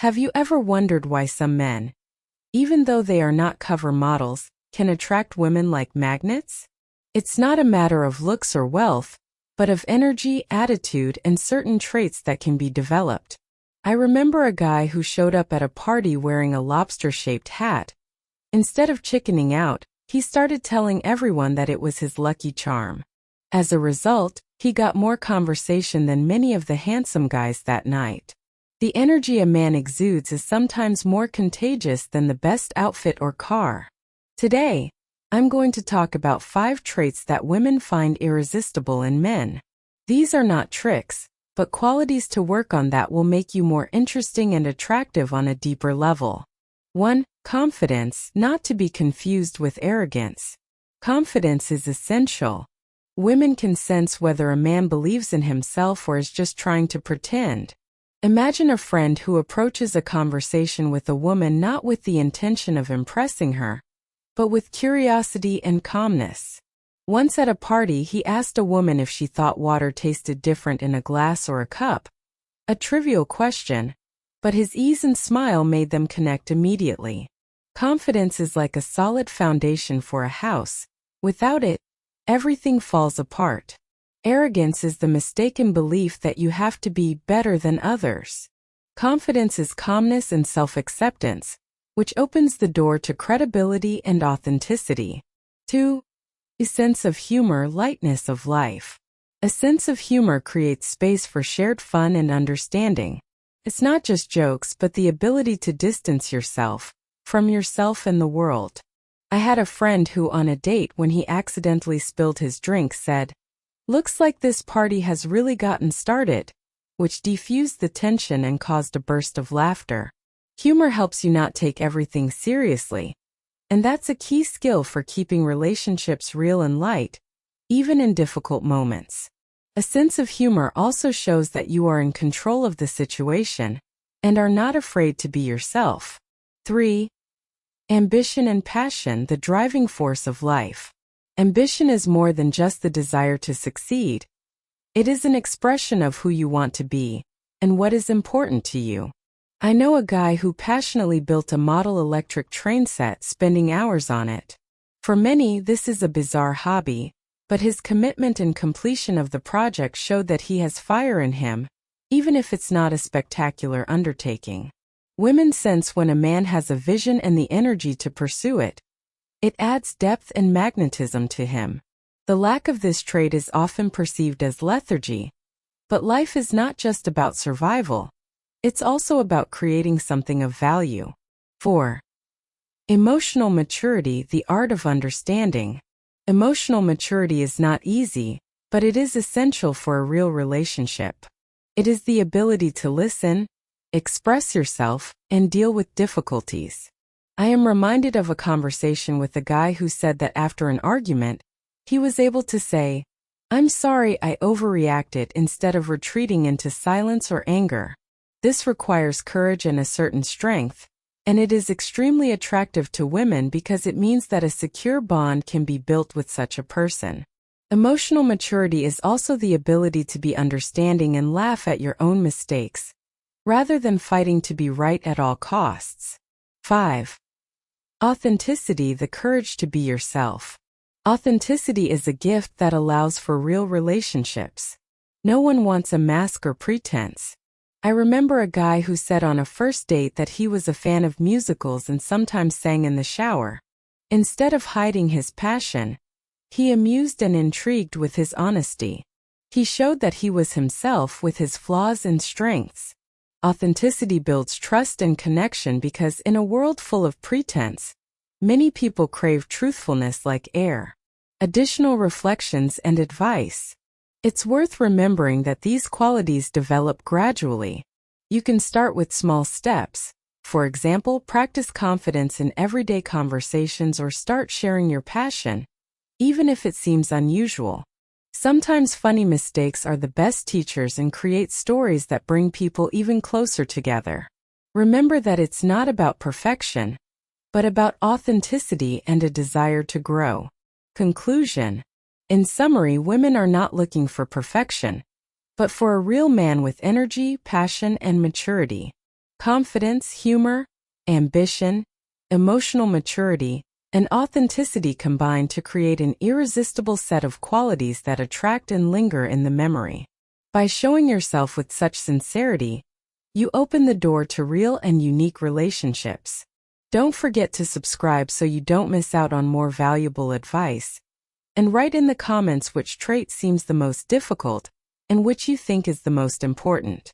Have you ever wondered why some men, even though they are not cover models, can attract women like magnets? It's not a matter of looks or wealth, but of energy, attitude, and certain traits that can be developed. I remember a guy who showed up at a party wearing a lobster-shaped hat. Instead of chickening out, he started telling everyone that it was his lucky charm. As a result, he got more conversation than many of the handsome guys that night. The energy a man exudes is sometimes more contagious than the best outfit or car. Today, I'm going to talk about 5 traits that women find irresistible in men. These are not tricks, but qualities to work on that will make you more interesting and attractive on a deeper level. 1. Confidence, not to be confused with arrogance. Confidence is essential. Women can sense whether a man believes in himself or is just trying to pretend. Imagine a friend who approaches a conversation with a woman not with the intention of impressing her, but with curiosity and calmness. Once at a party, he asked a woman if she thought water tasted different in a glass or a cup. A trivial question, but his ease and smile made them connect immediately. Confidence is like a solid foundation for a house. Without it, everything falls apart. Arrogance is the mistaken belief that you have to be better than others. Confidence is calmness and self-acceptance, which opens the door to credibility and authenticity. 2. A sense of humor, lightness of life. A sense of humor creates space for shared fun and understanding. It's not just jokes, but the ability to distance yourself from yourself and the world. I had a friend who, on a date when he accidentally spilled his drink, said, "Looks like this party has really gotten started," which diffused the tension and caused a burst of laughter. Humor helps you not take everything seriously, and that's a key skill for keeping relationships real and light, even in difficult moments. A sense of humor also shows that you are in control of the situation and are not afraid to be yourself. 3. Ambition and passion, the driving force of life. Ambition is more than just the desire to succeed. It is an expression of who you want to be and what is important to you. I know a guy who passionately built a model electric train set, spending hours on it. For many, this is a bizarre hobby, but his commitment and completion of the project showed that he has fire in him, even if it's not a spectacular undertaking. Women sense when a man has a vision and the energy to pursue it. It adds depth and magnetism to him. The lack of this trait is often perceived as lethargy, but life is not just about survival. It's also about creating something of value. 4. Emotional maturity, the art of understanding. Emotional maturity is not easy, but it is essential for a real relationship. It is the ability to listen, express yourself, and deal with difficulties. I am reminded of a conversation with a guy who said that after an argument, he was able to say, "I'm sorry I overreacted," instead of retreating into silence or anger. This requires courage and a certain strength, and it is extremely attractive to women because it means that a secure bond can be built with such a person. Emotional maturity is also the ability to be understanding and laugh at your own mistakes, rather than fighting to be right at all costs. 5. Authenticity, the courage to be yourself. Authenticity is a gift that allows for real relationships. No one wants a mask or pretense. I remember a guy who said on a first date that he was a fan of musicals and sometimes sang in the shower. Instead of hiding his passion, he amused and intrigued with his honesty. He showed that he was himself with his flaws and strengths. Authenticity builds trust and connection because in a world full of pretense, many people crave truthfulness like air. Additional reflections and advice. It's worth remembering that these qualities develop gradually. You can start with small steps. For example, practice confidence in everyday conversations or start sharing your passion, even if it seems unusual. Sometimes funny mistakes are the best teachers and create stories that bring people even closer together. Remember that it's not about perfection, but about authenticity and a desire to grow. Conclusion. In summary, women are not looking for perfection, but for a real man with energy, passion, and maturity. Confidence, humor, ambition, emotional maturity, and authenticity combine to create an irresistible set of qualities that attract and linger in the memory. By showing yourself with such sincerity, you open the door to real and unique relationships. Don't forget to subscribe so you don't miss out on more valuable advice. And write in the comments which trait seems the most difficult and which you think is the most important.